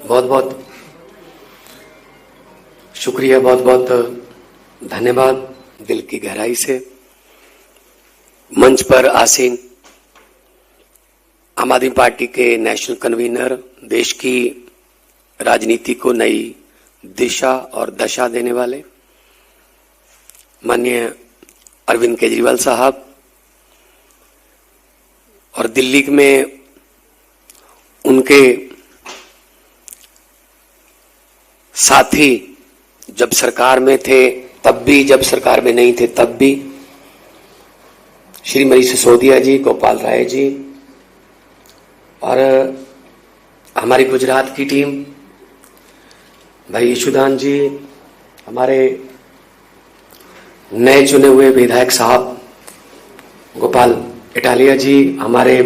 बहुत बहुत शुक्रिया, बहुत बहुत धन्यवाद दिल की गहराई से। मंच पर आसीन आम आदमी पार्टी के नेशनल कन्वीनर, देश की राजनीति को नई दिशा और दशा देने वाले माननीय अरविंद केजरीवाल साहब, और दिल्ली में उनके साथी जब सरकार में थे तब भी, जब सरकार में नहीं थे तब भी, श्री मनीष सिसोदिया जी, गोपाल राय जी, और हमारी गुजरात की टीम, भाई यशुदान जी, हमारे नए चुने हुए विधायक साहब गोपाल इटालिया जी, हमारे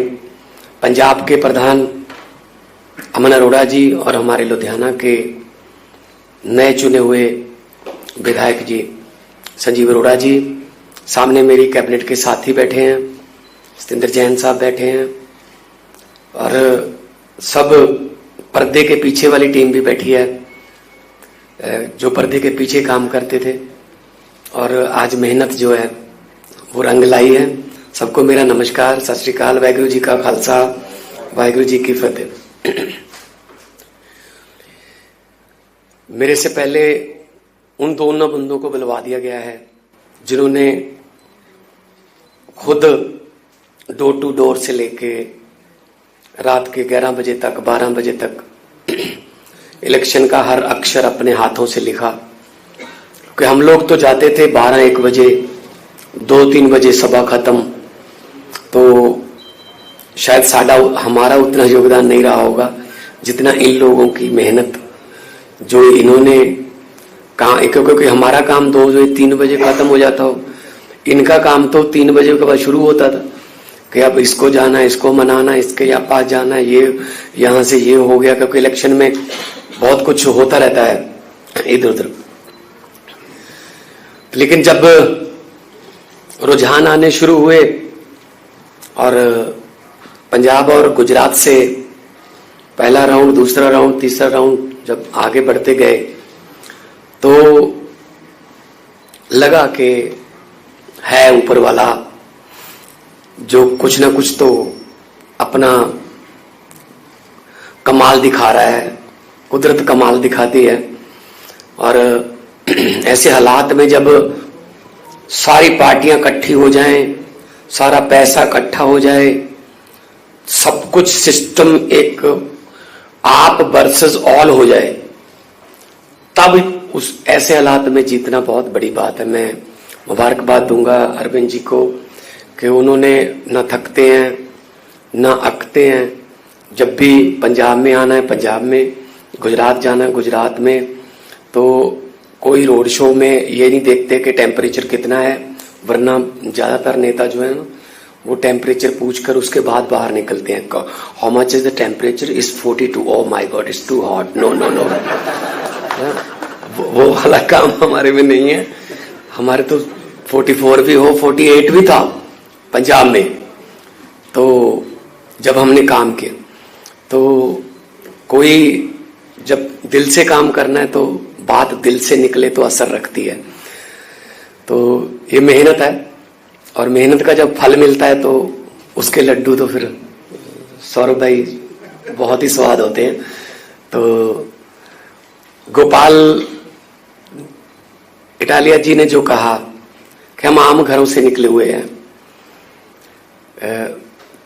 पंजाब के प्रधान अमन अरोड़ा जी, और हमारे लुधियाना के नए चुने हुए विधायक जी संजीव अरोड़ा जी। सामने मेरी कैबिनेट के साथी बैठे हैं, सतेंद्र जैन साहब बैठे हैं, और सब पर्दे के पीछे वाली टीम भी बैठी है, जो पर्दे के पीछे काम करते थे, और आज मेहनत जो है वो रंग लाई है। सबको मेरा नमस्कार, सत श्री अकाल, वाहिगुरु जी का खालसा, वाहिगुरु जी की फतेह। मेरे से पहले उन दोनों बंदों को बुलवा दिया गया है जिन्होंने खुद डोर टू डोर से लेके रात के 11 बजे तक, 12 बजे तक इलेक्शन का हर अक्षर अपने हाथों से लिखा। क्योंकि हम लोग तो जाते थे 12-1 बजे, 2-3 बजे सभा खत्म, तो शायद हमारा उतना योगदान नहीं रहा होगा जितना इन लोगों की मेहनत जो इन्होंने कहा। क्योंकि हमारा काम 2-3 बजे खत्म हो जाता हो, इनका काम तो 3 बजे के बाद शुरू होता था कि अब इसको जाना, इसको मनाना, इसके या पास जाना, ये यहाँ से ये हो गया। क्योंकि इलेक्शन में बहुत कुछ होता रहता है इधर उधर। लेकिन जब रुझान आने शुरू हुए और पंजाब और गुजरात से पहला राउंड, दूसरा राउंड, तीसरा राउंड जब आगे बढ़ते गए तो लगा कि है ऊपर वाला जो कुछ ना कुछ तो अपना कमाल दिखा रहा है, कुदरत कमाल दिखाती है। और ऐसे हालात में जब सारी पार्टियां इकट्ठी हो जाएं, सारा पैसा इकट्ठा हो जाए, सब कुछ सिस्टम एक आप वर्सेस ऑल हो जाए, तब उस ऐसे हालात में जीतना बहुत बड़ी बात है। मैं मुबारकबाद दूंगा अरविंद जी को कि उन्होंने न थकते हैं न अकते हैं। जब भी पंजाब में आना है पंजाब में, गुजरात जाना है गुजरात में, तो कोई रोड शो में ये नहीं देखते कि टेम्परेचर कितना है, वरना ज्यादातर नेता जो है ना वो टेम्परेचर पूछकर उसके बाद बाहर निकलते हैं। How much is the temperature? Is 42। Oh my god, it's too hot, no no no. वो वाला काम हमारे में नहीं है। हमारे तो 44 भी हो, 48 भी था पंजाब में, तो जब हमने काम किया। तो कोई जब दिल से काम करना है तो बात दिल से निकले तो असर रखती है। तो ये मेहनत है, और मेहनत का जब फल मिलता है तो उसके लड्डू तो फिर सौरभ भाई बहुत ही स्वाद होते हैं। तो गोपाल इटालिया जी ने जो कहा कि हम आम घरों से निकले हुए हैं,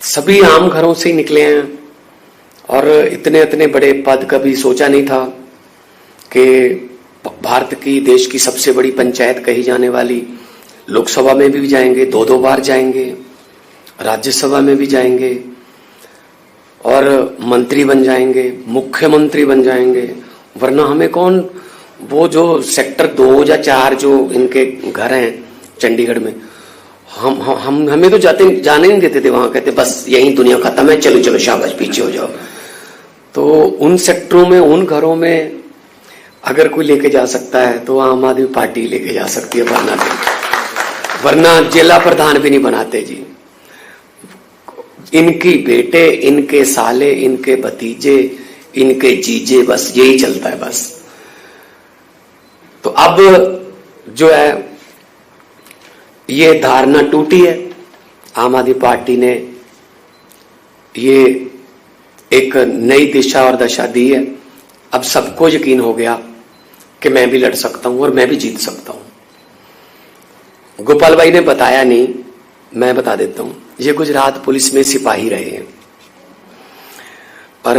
सभी आम घरों से ही निकले हैं, और इतने इतने बड़े पद कभी सोचा नहीं था कि भारत की, देश की सबसे बड़ी पंचायत कही जाने वाली लोकसभा में भी जाएंगे, 2-2 बार जाएंगे, राज्यसभा में भी जाएंगे, और मंत्री बन जाएंगे, मुख्यमंत्री बन जाएंगे। वरना हमें कौन, वो जो सेक्टर 2 या 4 जो इनके घर हैं चंडीगढ़ में, हमें तो जाने नहीं देते थे वहां। कहते बस यही दुनिया खत्म है, चलो चलो शाबाश पीछे हो जाओ। तो उन सेक्टरों में, उन घरों में अगर कोई लेके जा सकता है तो आम आदमी पार्टी लेके जा सकती है, वरना जिला प्रधान भी नहीं बनाते जी। इनकी बेटे, इनके साले, इनके भतीजे, इनके जीजे, बस यही चलता है बस। तो अब जो है ये धारणा टूटी है, आम आदमी पार्टी ने ये एक नई दिशा और दशा दी है। अब सबको यकीन हो गया कि मैं भी लड़ सकता हूं और मैं भी जीत सकता हूं। गोपाल भाई ने बताया नहीं, मैं बता देता हूं। ये गुजरात पुलिस में सिपाही रहे हैं और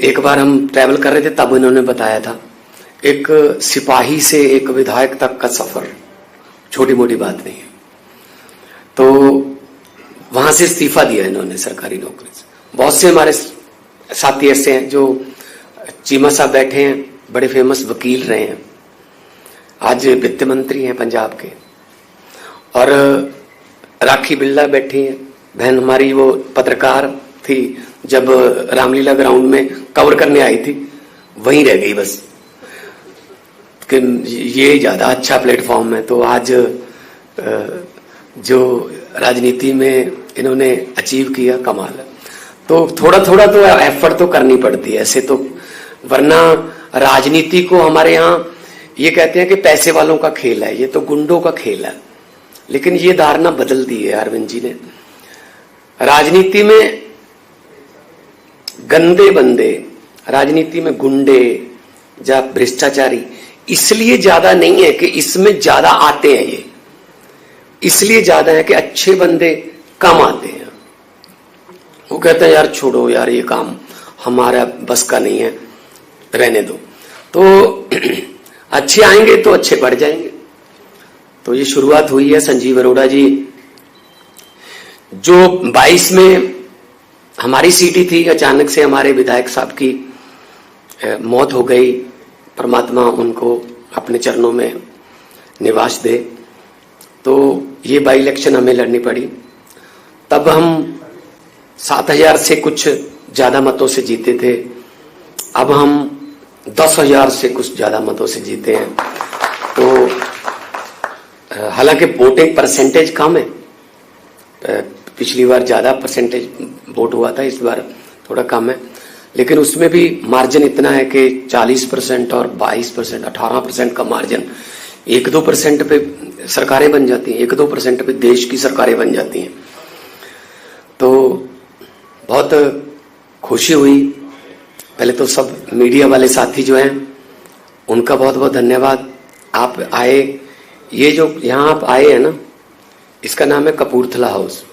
एक बार हम ट्रैवल कर रहे थे तब इन्होंने बताया था, एक सिपाही से एक विधायक तक का सफर छोटी मोटी बात नहीं है। तो वहां से इस्तीफा दिया इन्होंने सरकारी नौकरी से। बहुत से हमारे साथी ऐसे हैं जो, चीमा साहब बैठे हैं, बड़े फेमस वकील रहे हैं, आज वित्त मंत्री हैं पंजाब के, और राखी बिरला बैठी हैं, बहन हमारी वो पत्रकार थी, जब रामलीला ग्राउंड में कवर करने आई थी वहीं रह गई बस कि ये ज्यादा अच्छा प्लेटफॉर्म है। तो आज जो राजनीति में इन्होंने अचीव किया, कमाल है। तो थोड़ा थोड़ा तो एफर्ट तो करनी पड़ती है ऐसे तो, वरना राजनीति को हमारे यहाँ ये कहते हैं कि पैसे वालों का खेल है, ये तो गुंडों का खेल है। लेकिन ये धारणा बदल दी है अरविंद जी ने। राजनीति में गंदे बंदे, राजनीति में गुंडे या भ्रष्टाचारी इसलिए ज्यादा नहीं है कि इसमें ज्यादा आते हैं, ये इसलिए ज्यादा है कि अच्छे बंदे कम आते हैं। वो कहते हैं यार छोड़ो यार, ये काम हमारा बस का नहीं है, रहने दो। तो अच्छे आएंगे तो अच्छे बढ़ जाएंगे। तो ये शुरुआत हुई है। संजीव अरोड़ा जी जो 22 में हमारी सीट ही थी, अचानक से हमारे विधायक साहब की मौत हो गई, परमात्मा उनको अपने चरणों में निवास दे। तो ये बाई इलेक्शन हमें लड़नी पड़ी। तब हम 7,000 से कुछ ज्यादा मतों से जीते थे, अब हम 10,000 से कुछ ज्यादा मतों से जीते हैं। तो हालांकि वोटिंग परसेंटेज कम है, पिछली बार ज्यादा परसेंटेज वोट हुआ था, इस बार थोड़ा कम है, लेकिन उसमें भी मार्जिन इतना है कि 40% और 22%, 18% का मार्जिन। 1-2% पे सरकारें बन जाती हैं, 1-2% पे देश की सरकारें बन जाती हैं। तो बहुत खुशी हुई। पहले तो सब मीडिया वाले साथी जो हैं उनका बहुत बहुत धन्यवाद, आप आए। ये जो यहाँ आप आए हैं ना, इसका नाम है कपूरथला हाउस।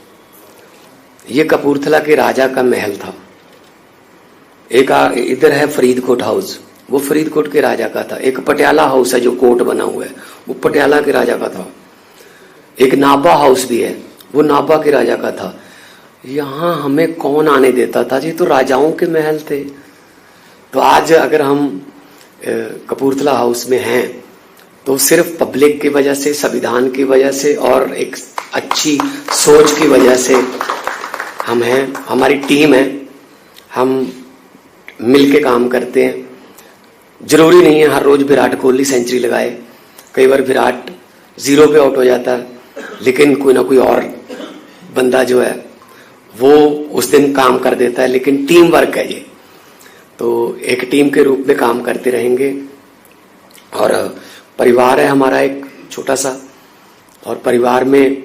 ये कपूरथला के राजा का महल था। एक इधर है फरीदकोट हाउस, वो फरीदकोट के राजा का था। एक पटियाला हाउस है जो कोट बना हुआ है, वो पटियाला के राजा का था। एक नाभा हाउस भी है, वो नाभा के राजा का था। यहाँ हमें कौन आने देता था जी, तो राजाओं के महल थे। तो आज अगर हम कपूरथला हाउस में हैं तो सिर्फ पब्लिक की वजह से, संविधान की वजह से और एक अच्छी सोच की वजह से हम हैं। हमारी टीम है, हम मिलके काम करते हैं। जरूरी नहीं है हर रोज विराट कोहली सेंचुरी लगाए, कई बार विराट 0 पे आउट हो जाता है, लेकिन कोई ना कोई और बंदा जो है वो उस दिन काम कर देता है। लेकिन टीम वर्क है ये, तो एक टीम के रूप में काम करते रहेंगे। और परिवार है हमारा एक छोटा सा, और परिवार में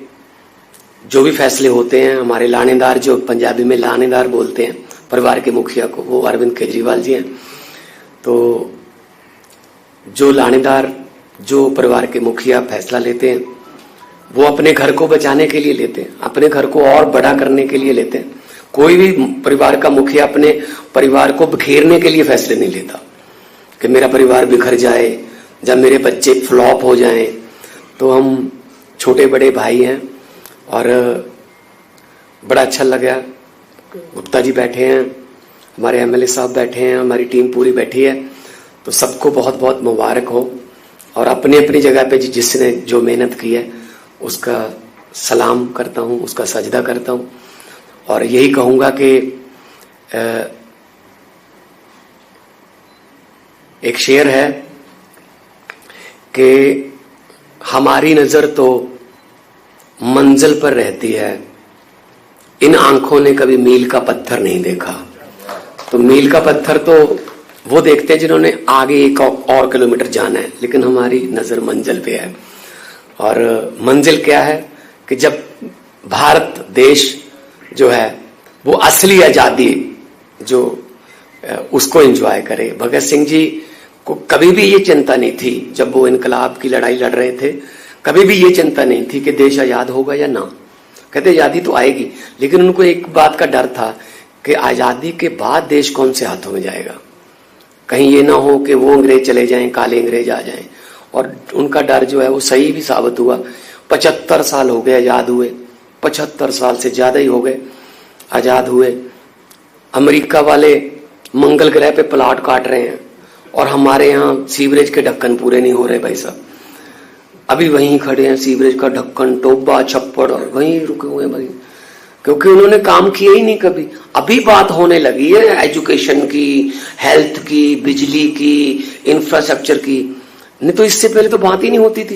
जो भी फैसले होते हैं, हमारे लानेदार, जो पंजाबी में लानेदार बोलते हैं परिवार के मुखिया को, वो अरविंद केजरीवाल जी हैं। तो जो लानेदार, जो परिवार के मुखिया फैसला लेते हैं, वो अपने घर को बचाने के लिए लेते हैं, अपने घर को और बड़ा करने के लिए लेते हैं। कोई भी परिवार का मुखिया अपने परिवार को बिखेरने के लिए फैसले नहीं लेता कि मेरा परिवार बिखर जाए, जब मेरे बच्चे फ्लॉप हो जाएं। तो हम छोटे बड़े भाई हैं और बड़ा अच्छा लगा। गुप्ता जी बैठे हैं, हमारे एमएलए साहब बैठे हैं, हमारी टीम पूरी बैठी है। तो सबको बहुत बहुत मुबारक हो, और अपनी अपनी जगह पे जिसने जो मेहनत की है उसका सलाम करता हूँ, उसका सजदा करता हूँ। और यही कहूँगा कि एक शेर है कि हमारी नजर तो मंजिल पर रहती है इन आंखों ने कभी मील का पत्थर नहीं देखा। तो मील का पत्थर तो वो देखते हैं जिन्होंने आगे 1 और किलोमीटर जाना है, लेकिन हमारी नजर मंजिल पे है। और मंजिल क्या है कि जब भारत देश जो है वो असली आजादी जो उसको एंजॉय करे। भगत सिंह जी को कभी भी ये चिंता नहीं थी, जब वो इनकलाब की लड़ाई लड़ रहे थे, कभी भी ये चिंता नहीं थी कि देश आजाद होगा या ना। कहते आजादी तो आएगी, लेकिन उनको एक बात का डर था कि आजादी के बाद देश कौन से हाथों में जाएगा, कहीं ये ना हो कि वो अंग्रेज चले जाएं, काले अंग्रेज आ जाएं। और उनका डर जो है वो सही भी साबित हुआ। 75 साल हो गए आजाद हुए, 75 साल से ज्यादा ही हो गए आजाद हुए। अमेरिका वाले मंगल ग्रह पे प्लाट काट रहे हैं और हमारे यहाँ सीवरेज के ढक्कन पूरे नहीं हो रहे भाई साहब। अभी वहीं खड़े हैं, सीवरेज का ढक्कन, टोबा, छप्पड़, और वहीं रुके हुए हैं भाई, क्योंकि उन्होंने काम किया ही नहीं कभी। अभी बात होने लगी है एजुकेशन की, हेल्थ की, बिजली की, इंफ्रास्ट्रक्चर की, नहीं तो इससे पहले तो बात ही नहीं होती थी।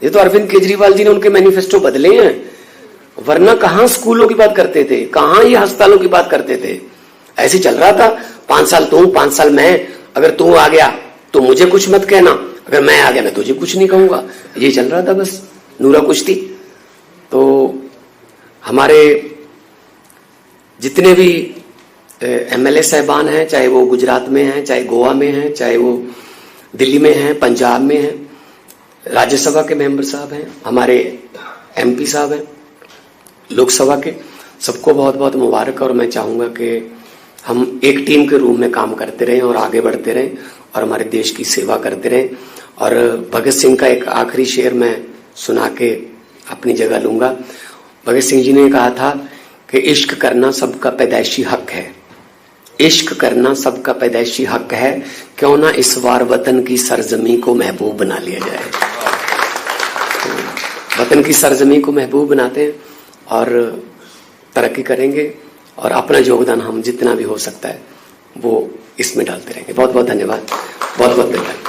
ये तो अरविंद केजरीवाल जी ने उनके मैनिफेस्टो बदले हैं, वरना कहां स्कूलों की बात करते थे, कहां ये अस्पतालों की बात करते थे। ऐसे चल रहा था, 5 साल तू, 5 साल मैं, अगर तू आ गया तो मुझे कुछ मत कहना, अगर मैं आ गया मैं तुझे कुछ नहीं कहूंगा। ये चल रहा था बस, नूरा कुश्ती। तो हमारे जितने भी एमएलए साहबान हैं, चाहे वो गुजरात में हैं, चाहे गोवा में हैं, चाहे वो दिल्ली में हैं, पंजाब में हैं, राज्यसभा के मेंबर साहब हैं, हमारे एमपी साहब हैं लोकसभा के, सबको बहुत बहुत मुबारक। और मैं चाहूंगा कि हम एक टीम के रूप में काम करते रहें और आगे बढ़ते रहें और हमारे देश की सेवा करते रहें। और भगत सिंह का एक आखिरी शेर मैं सुना के अपनी जगह लूंगा। भगत सिंह जी ने कहा था कि इश्क करना सबका पैदाइशी हक है, इश्क करना सबका पैदाइशी हक है, क्यों ना इस बार वतन की सरजमी को महबूब बना लिया जाए। तो वतन की सरजमी को महबूब बनाते हैं और तरक्की करेंगे और अपना योगदान हम जितना भी हो सकता है वो इसमें डालते रहेंगे। बहुत बहुत धन्यवाद, बहुत बहुत धन्यवाद।